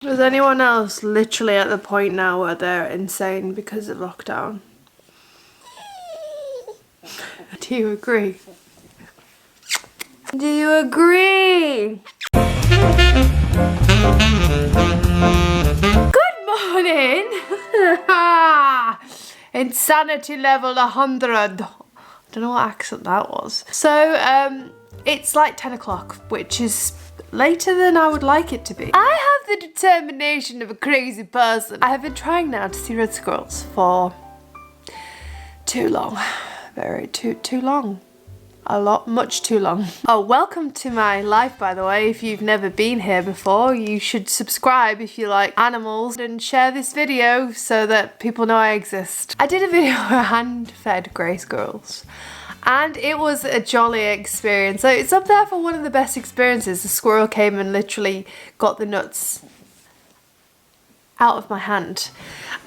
Is anyone else literally at the point now where they're insane because of lockdown? Do you agree? Do you agree? Good morning! Insanity level 100. I don't know what accent that was. So, it's like 10 o'clock, which is later than I would like it to be. I have the determination of a crazy person. I have been trying now to see red squirrels for too long. Too long. Much too long. Oh, welcome to my life, by the way. If you've never been here before, you should subscribe if you like animals and share this video so that people know I exist. I did a video where I hand-fed grey squirrels and it was a jolly experience. So it's up there for one of the best experiences. The squirrel came and literally got the nuts out of my hand.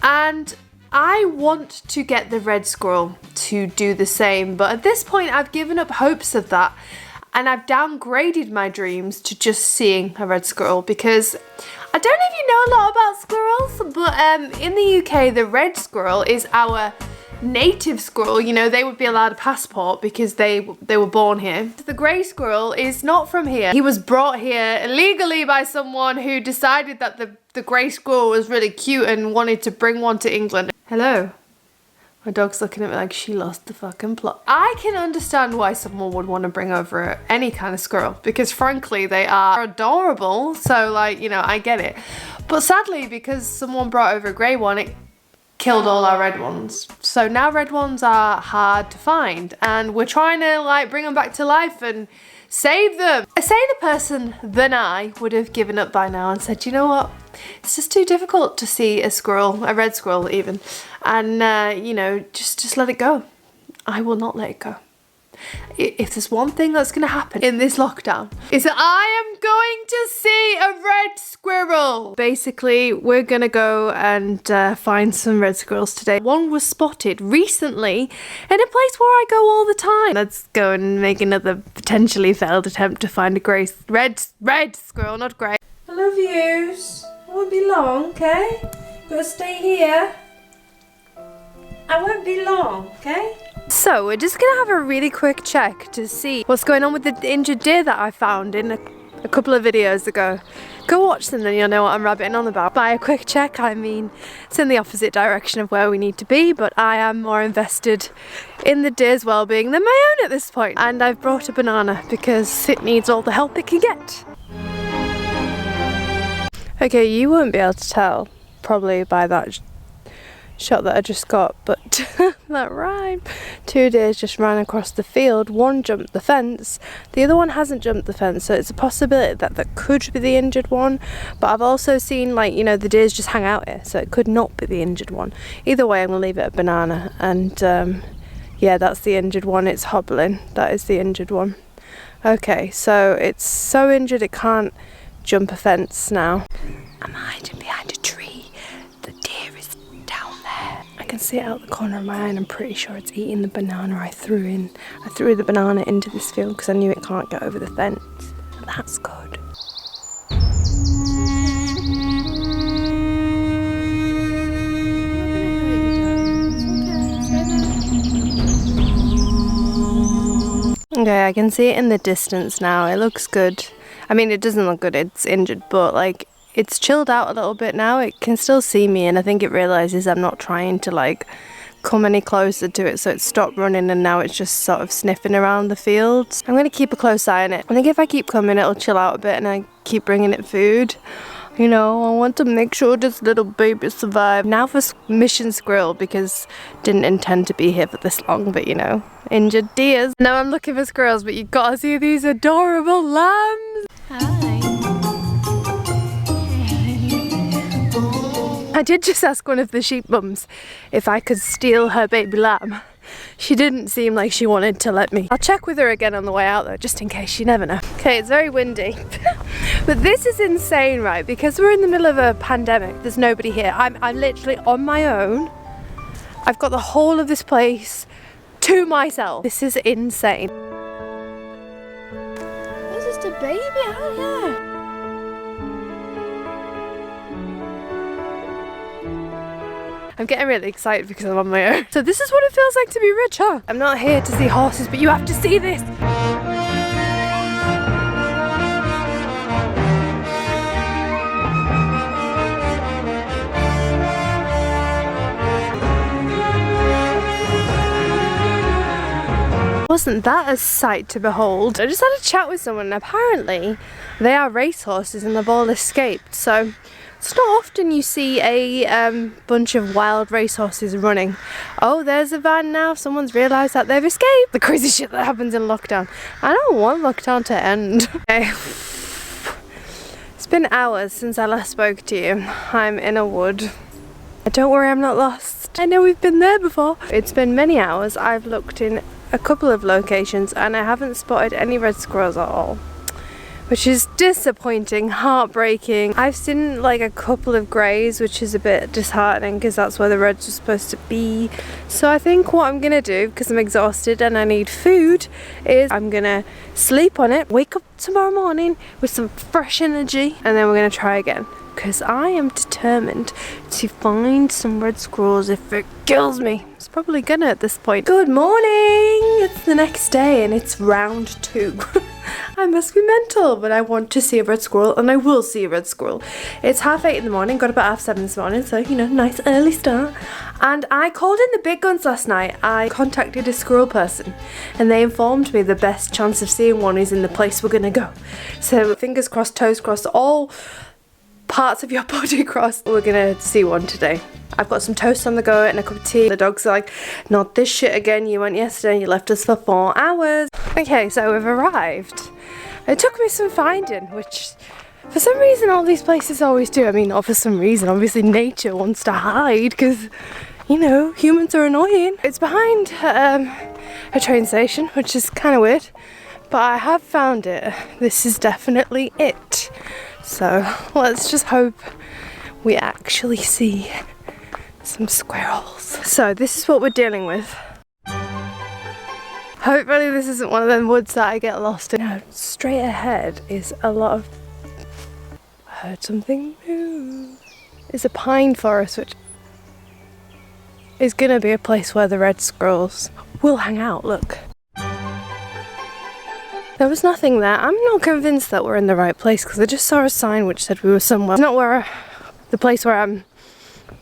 And I want to get the red squirrel to do the same, but at this point I've given up hopes of that and I've downgraded my dreams to just seeing a red squirrel, because I don't know if you know a lot about squirrels, but in the UK the red squirrel is our native squirrel. You know, they would be allowed a passport because they were born here. The grey squirrel is not from here. He was brought here illegally by someone who decided that the grey squirrel was really cute and wanted to bring one to England. Hello. My dog's looking at me like she lost the fucking plot. I can understand why someone would want to bring over any kind of squirrel, because frankly they are adorable, so like, you know, I get it. But sadly, because someone brought over a grey one, it killed all our red ones. So now red ones are hard to find and we're trying to like bring them back to life and save them. A saner person than I would have given up by now and said, you know what, it's just too difficult to see a squirrel, a red squirrel even, and you know, just let it go. I will not let it go. If there's one thing that's going to happen in this lockdown, is that I am going to see a red squirrel. Basically, we're going to go and find some red squirrels today. One was spotted recently in a place where I go all the time. Let's go and make another potentially failed attempt to find a red squirrel, not grey. I love yous. I won't be long, okay? Gotta stay here. I won't be long, okay? So we're just gonna have a really quick check to see what's going on with the injured deer that I found in a couple of videos ago. Go watch them, then you'll know what I'm rabbiting on about. By a quick check, I mean it's in the opposite direction of where we need to be, but I am more invested in the deer's well-being than my own at this point. And I've brought a banana because it needs all the help it can get. Okay, you won't be able to tell probably by that shot that I just got, but that rhyme. Two deers just ran across the field. One jumped the fence, the other one hasn't jumped the fence, so it's a possibility that that could be the injured one. But I've also seen, like, you know, the deers just hang out here, so it could not be the injured one. Either way, I'm gonna leave it a banana. And yeah, that's the injured one. It's hobbling. That is the injured one. Okay, so it's so injured it can't jump a fence now. I'm hiding behind a tree. The deer is down there. I can see it out the corner of my eye and I'm pretty sure it's eating the banana I threw in. I threw the banana into this field because I knew it can't get over the fence. That's good. Okay, I can see it in the distance now. It looks good. I mean, it doesn't look good, it's injured, but like, it's chilled out a little bit now. It can still see me, and I think it realizes I'm not trying to like come any closer to it, so it stopped running and now it's just sort of sniffing around the fields. I'm going to keep a close eye on it. I think if I keep coming, it'll chill out a bit and I keep bringing it food. You know, I want to make sure this little baby survives. Now for mission squirrel, because didn't intend to be here for this long, but you know, injured deers. Now I'm looking for squirrels, but you gotta see these adorable lambs. Hi. I did just ask one of the sheep mums if I could steal her baby lamb. She didn't seem like she wanted to let me. I'll check with her again on the way out though, just in case, you never know. Okay, it's very windy. But this is insane, right? Because we're in the middle of a pandemic, there's nobody here. I'm literally on my own. I've got the whole of this place to myself. This is insane. There's just a baby out here. I'm getting really excited because I'm on my own. So this is what it feels like to be rich, huh? I'm not here to see horses, but you have to see this. Wasn't that a sight to behold? I just had a chat with someone and apparently they are racehorses and they've all escaped. So it's not often you see a bunch of wild racehorses running. Oh, there's a van now. Someone's realised that they've escaped. The crazy shit that happens in lockdown. I don't want lockdown to end. Okay. It's been hours since I last spoke to you. I'm in a wood. Don't worry, I'm not lost. I know we've been there before. It's been many hours. I've looked in a couple of locations and I haven't spotted any red squirrels at all, which is disappointing, heartbreaking. I've seen like a couple of greys, which is a bit disheartening because that's where the reds are supposed to be. So I think what I'm gonna do, because I'm exhausted and I need food, is I'm gonna sleep on it, wake up tomorrow morning with some fresh energy, and then we're gonna try again. Because I am determined to find some red squirrels if it kills me. It's probably gonna at this point. Good morning! It's the next day and it's round 2. I must be mental, but I want to see a red squirrel and I will see a red squirrel. It's 8:30 in the morning, got up at 7:30 this morning, so you know, nice early start. And I called in the big guns last night. I contacted a squirrel person and they informed me the best chance of seeing one is in the place we're gonna go. So fingers crossed, toes crossed, all parts of your body crossed. We're gonna see one today. I've got some toast on the go and a cup of tea. The dogs are like, not this shit again. You went yesterday and you left us for 4 hours. Okay, so we've arrived. It took me some finding, which for some reason all these places always do. I mean, not for some reason. Obviously nature wants to hide because, you know, humans are annoying. It's behind a train station, which is kind of weird. But I have found it. This is definitely it. So let's just hope we actually see some squirrels. So this is what we're dealing with. Hopefully this isn't one of them woods that I get lost in. Now, straight ahead is a lot of... I heard something move. It's a pine forest, which is gonna be a place where the red squirrels will hang out. Look. There was nothing there. I'm not convinced that we're in the right place because I just saw a sign which said we were somewhere. It's not where the place where I'm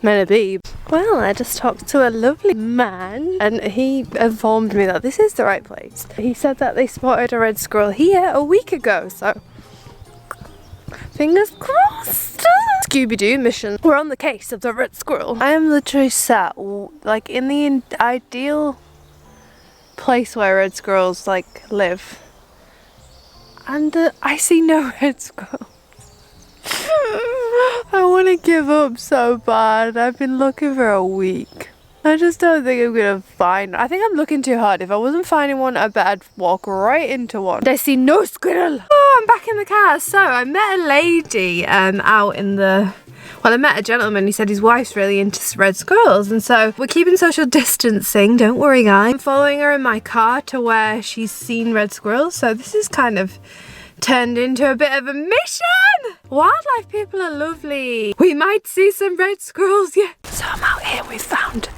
meant to be. Well, I just talked to a lovely man and he informed me that this is the right place. He said that they spotted a red squirrel here a week ago, so fingers crossed. Scooby-Doo mission. We're on the case of the red squirrel. I am literally sat like in the ideal place where red squirrels like live. And I see no red squirrels. I want to give up so bad. I've been looking for a week. I just don't think I'm going to find... I think I'm looking too hard. If I wasn't finding one, I bet I'd walk right into one. I see no squirrel. Oh, I'm back in the car. So I met a lady out in the... Well, I met a gentleman. He said his wife's really into red squirrels. And so we're keeping social distancing. Don't worry, guys. I'm following her in my car to where she's seen red squirrels. So this is kind of turned into a bit of a mission. Wildlife people are lovely. We might see some red squirrels, yeah. So I'm out here. We found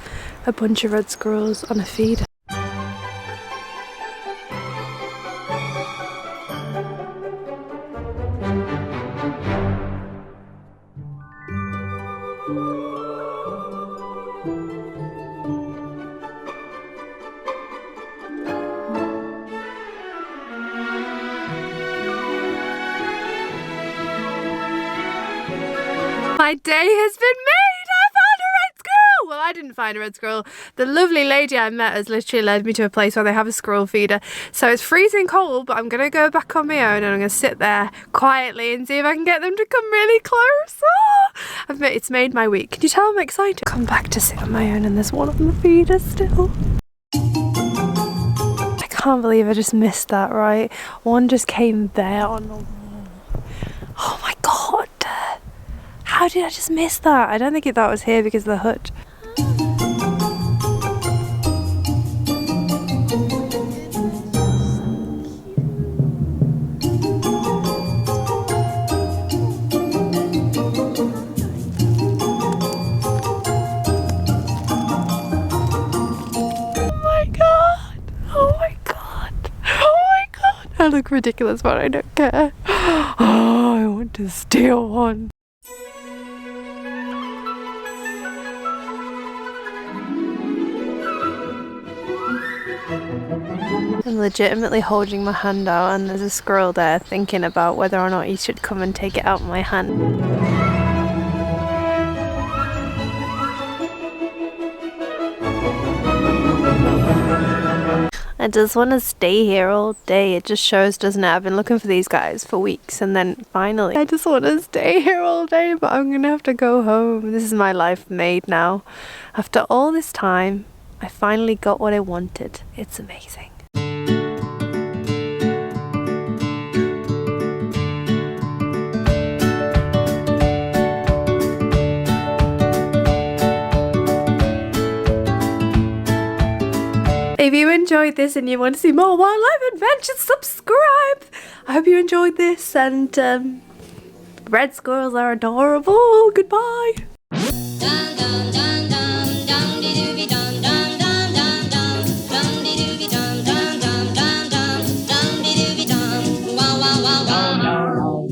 a bunch of red squirrels on a feeder. My day has been made! I found a red squirrel! Well, I didn't find a red squirrel. The lovely lady I met has literally led me to a place where they have a squirrel feeder. So it's freezing cold, but I'm going to go back on my own and I'm going to sit there quietly and see if I can get them to come really close. Oh, it's made my week. Can you tell I'm excited? Come back to sit on my own and there's one on the feeder still. I can't believe I just missed that, right? One just came there on the wall. Oh my god! How did I just miss that? I don't think that was here because of the hut. I look ridiculous, but I don't care. Oh, I want to steal one. I'm legitimately holding my hand out and there's a squirrel there thinking about whether or not he should come and take it out of my hand. I just want to stay here all day. It just shows, doesn't it? I've been looking for these guys for weeks and then finally I just want to stay here all day, but I'm gonna have to go home. This is my life made now. After all this time, I finally got what I wanted. It's amazing. If you enjoyed this and you want to see more wildlife adventures, subscribe! I hope you enjoyed this, and red squirrels are adorable. Goodbye!